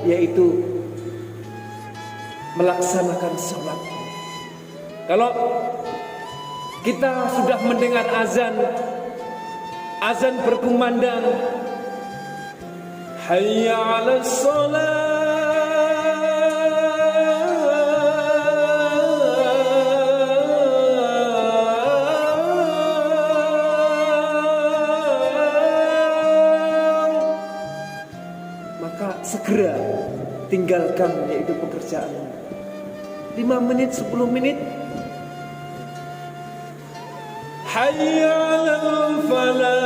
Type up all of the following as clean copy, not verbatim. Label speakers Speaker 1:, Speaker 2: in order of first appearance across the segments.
Speaker 1: yaitu melaksanakan sholat. Kalau kita sudah mendengar azan berkumandang, hayya 'alas shalah, maka segera tinggalkan yaitu pekerjaan. 5 menit, 10 menit, hayya 'alal falah,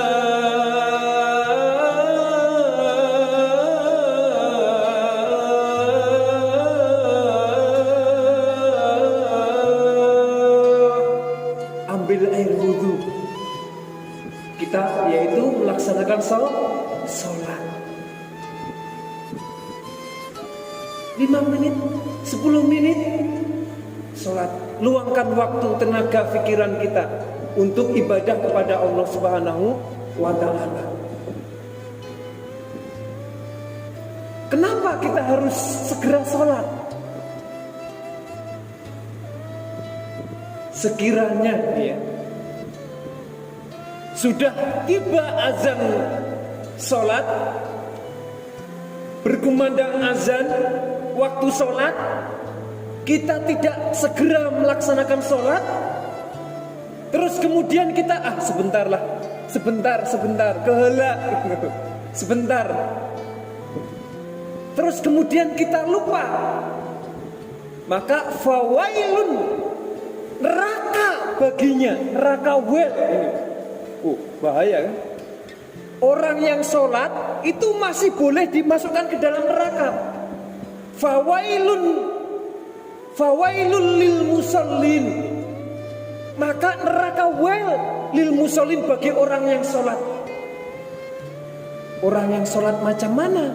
Speaker 1: ambil air wudhu. Kita yaitu melaksanakan sholat. 5 menit, 10 menit sholat. Luangkan waktu, tenaga, pikiran kita untuk ibadah kepada Allah Subhanahu wa ta'ala. Kenapa kita harus segera sholat? Sekiranya sudah tiba azan sholat, berkumandang azan waktu sholat, kita tidak segera melaksanakan sholat, terus kemudian kita sebentar, kehala, sebentar, terus kemudian kita lupa, maka fawailun, neraka baginya, neraka wel ini. Bahaya kan? Orang yang sholat itu masih boleh dimasukkan ke dalam neraka. Fawailun lil musallin, maka neraka wel lil musallin bagi orang yang sholat. Orang yang sholat macam mana?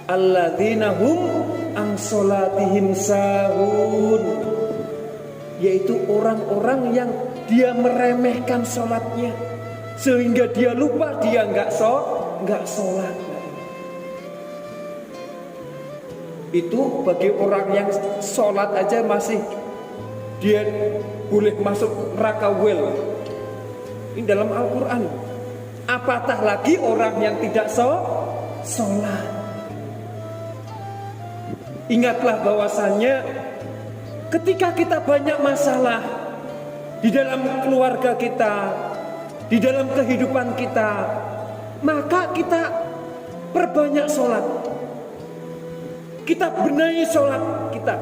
Speaker 1: Alladzina hum an sholatihim sahun, yaitu orang-orang yang dia meremehkan sholatnya sehingga dia lupa dia nggak sholat. Itu bagi orang yang sholat aja masih dia boleh masuk neraka wel. Ini dalam Al-Quran. Apatah lagi orang yang tidak sholat. Ingatlah bahwasannya ketika kita banyak masalah di dalam keluarga kita, di dalam kehidupan kita, maka kita perbanyak sholat. Kita benahi sholat kita.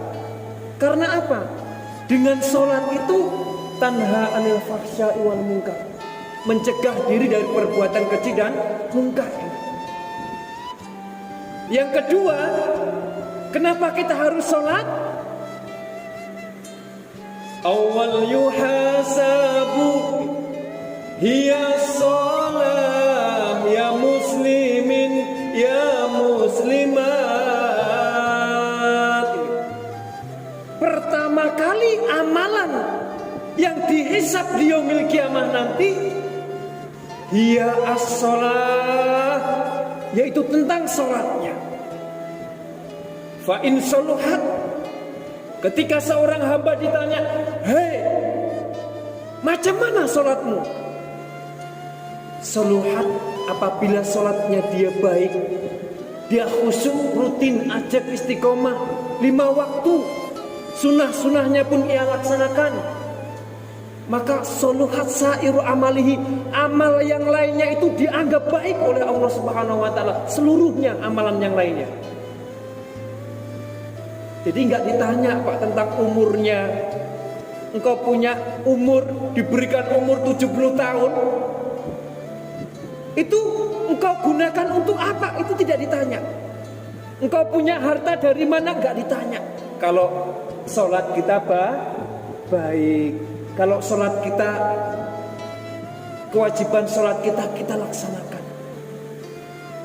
Speaker 1: Karena apa? Dengan sholat itu tanha anil fahsya'i wal munkar, mencegah diri dari perbuatan keji dan munkar. Yang kedua, kenapa kita harus sholat? Awal yuhasabu hiya sholah ya muslimin ya muslimat. Pertama kali amalan yang dihisab di yaumil kiamah nanti hiya as-sholah, yaitu tentang sholatnya. Fa in sholuhat, ketika seorang hamba ditanya, hei, macam mana sholatmu? Sholuhat, apabila sholatnya dia baik, dia khusyuk, rutin, ajak istiqomah 5 waktu, sunnah-sunnahnya pun ia laksanakan, maka sholuhat sairu amalihi, amal yang lainnya itu dianggap baik oleh Allah Subhanahu wa ta'ala, seluruhnya amalan yang lainnya. Jadi nggak ditanya Pak tentang umurnya. Engkau punya umur, diberikan umur 70 tahun, itu engkau gunakan untuk apa? Itu tidak ditanya. Engkau punya harta dari mana? Nggak ditanya. Kalau sholat kita baik, kalau sholat kita, kewajiban sholat kita laksanakan.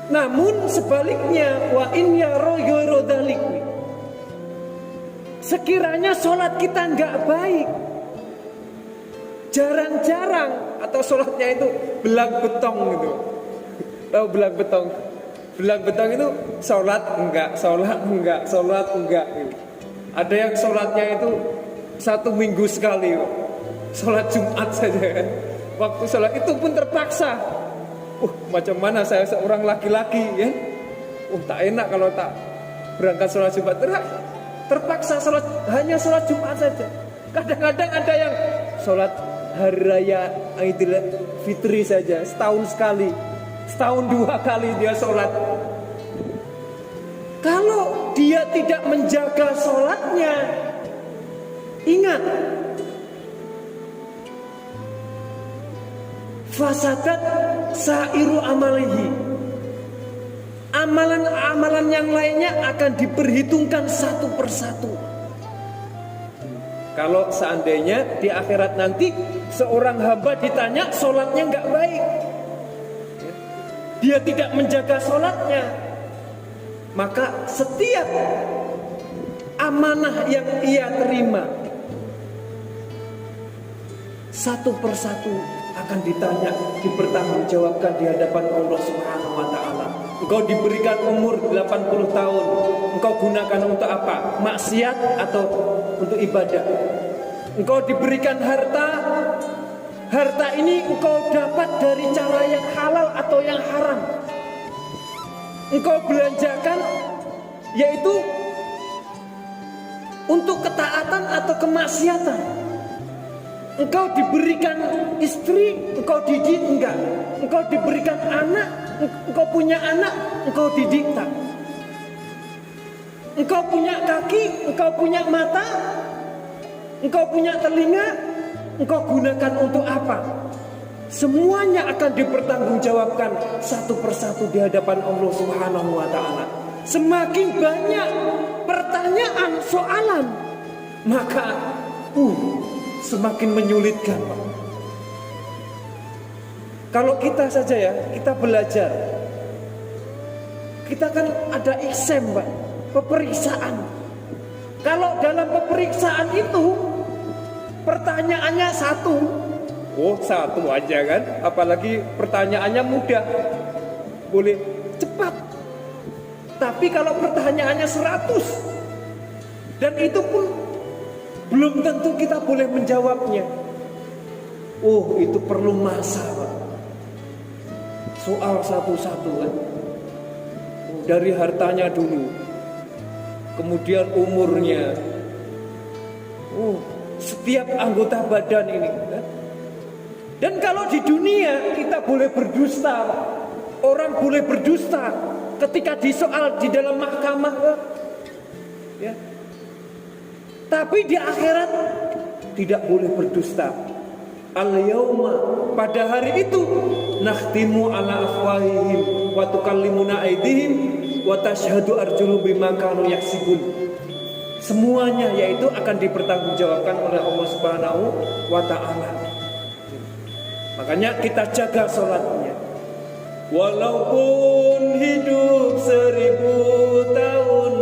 Speaker 1: Namun sebaliknya, wa in yaro ghairu dzalik, sekiranya sholat kita nggak baik, jarang-jarang, atau sholatnya itu belang betong gitu. Tahu belang betong? Belang betong itu sholat enggak, sholat enggak, sholat enggak. Ada yang sholatnya itu 1 minggu sekali, sholat Jumat saja kan. Waktu sholat itu pun terpaksa. Macam mana saya seorang laki-laki ya? Tak enak kalau tak berangkat sholat Jumat. Terpaksa sholat, hanya sholat Jumat saja. Kadang-kadang ada yang sholat hari raya Idul Fitri saja, setahun sekali, setahun 2 kali dia sholat. Kalau dia tidak menjaga sholatnya, ingat, fasadat sairu amalihi, amalan-amalan yang lainnya akan diperhitungkan satu persatu. Kalau seandainya di akhirat nanti seorang hamba ditanya sholatnya nggak baik, dia tidak menjaga sholatnya, maka setiap amanah yang ia terima satu persatu akan ditanya, dipertanggungjawabkan di hadapan Allah Subhanahu wa taala. Engkau diberikan umur 80 tahun, engkau gunakan untuk apa? Maksiat atau untuk ibadah? Engkau diberikan harta, harta ini engkau dapat dari cara yang halal atau yang haram. Engkau belanjakan yaitu untuk ketaatan atau kemaksiatan. Engkau diberikan istri, engkau didik enggak? Engkau diberikan anak, engkau punya anak, engkau didik tak? Engkau punya kaki, engkau punya mata, engkau punya telinga, engkau gunakan untuk apa? Semuanya akan dipertanggungjawabkan satu persatu di hadapan Allah Subhanahu wa taala. Semakin banyak pertanyaan, soalan, maka semakin menyulitkan, Pak. Kalau kita saja ya, kita belajar, kita kan ada exam, Pak, peperiksaan. Kalau dalam peperiksaan itu pertanyaannya satu aja kan, apalagi pertanyaannya mudah, boleh cepat. Tapi kalau pertanyaannya 100 dan itu pun belum tentu kita boleh menjawabnya. Itu perlu masa, Pak. Soal satu-satu kan. Dari hartanya dulu, kemudian umurnya, setiap anggota badan ini kan? Dan kalau di dunia kita boleh berdusta, Pak. Orang boleh berdusta ketika disoal di dalam mahkamah, Pak. Ya. Tapi di akhirat tidak boleh berdusta. Al-yauma, pada hari itu, nakhtimu ala afwahihim wa tukallimuna aydihim wa tashhadu arjuluhum bima kanu yaksibun. Semuanya yaitu akan dipertanggungjawabkan oleh Allah Subhanahu wa taala. Makanya kita jaga sholatnya. Walaupun hidup 1000 tahun,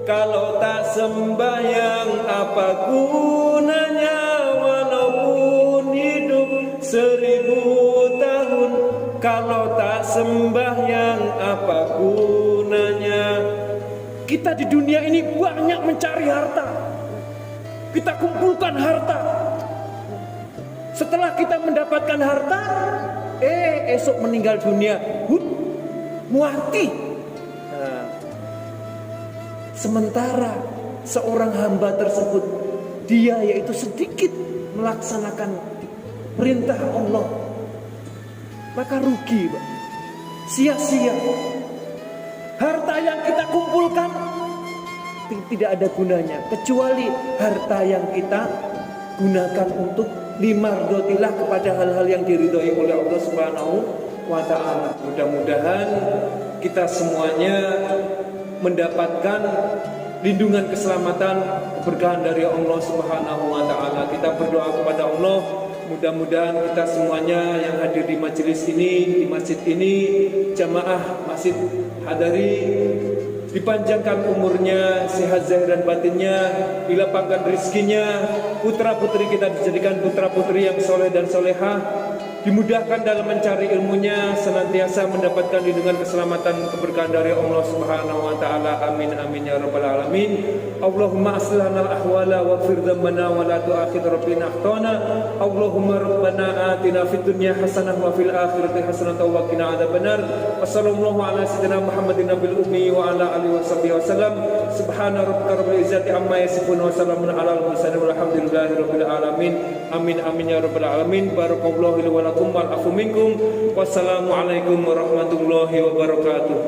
Speaker 1: kalau tak sembahyang apa gunanya? Walaupun hidup 1000 tahun, kalau tak sembahyang apa gunanya? Kita di dunia ini banyak mencari harta. Kita kumpulkan harta. Setelah kita mendapatkan harta, esok meninggal dunia, mati. Sementara seorang hamba tersebut, dia yaitu sedikit melaksanakan perintah Allah, maka rugi, Pak. Sia-sia. Harta yang kita kumpulkan tidak ada gunanya, kecuali harta yang kita gunakan untuk limardhotillah, kepada hal-hal yang diridhoi oleh Allah Subhanahu wa ta'ala. Mudah-mudahan kita semuanya mendapatkan lindungan, keselamatan, keberkahan dari Allah Subhanahu wa ta'ala. Kita berdoa kepada Allah, mudah-mudahan kita semuanya yang hadir di majelis ini, di masjid ini, jamaah Masjid Hadari, dipanjangkan umurnya, sehat zahir dan batinnya, dilapangkan rizkinya, putra putri kita dijadikan putra putri yang soleh dan solehah, dimudahkan dalam mencari ilmunya, senantiasa mendapatkan lindungan keselamatan keberkahan dari Allah Subhanahu wa taala. Amin amin ya rabbal alamin. Allahumma aslih lana al-ahwala waghfir dhanbana wa la tu'akhidh rabbina akhtana. Allahumma rabbana atina fid dunya hasanah wa fil akhirati hasanah wa qina adzabannar. Wassallallahu ala sayyidina Muhammadin nabiyil ummi wa ala alihi washabbihi wasallam. Subhana rabbika rabbil izzati amma yasifun wa salamun alal mursalin walhamdulillahi rabbil alamin. Amin amin ya rabbal alamin. Barakallahu li wa lakum wal afu minkum. Wassalamualaikum warahmatullahi wabarakatuh.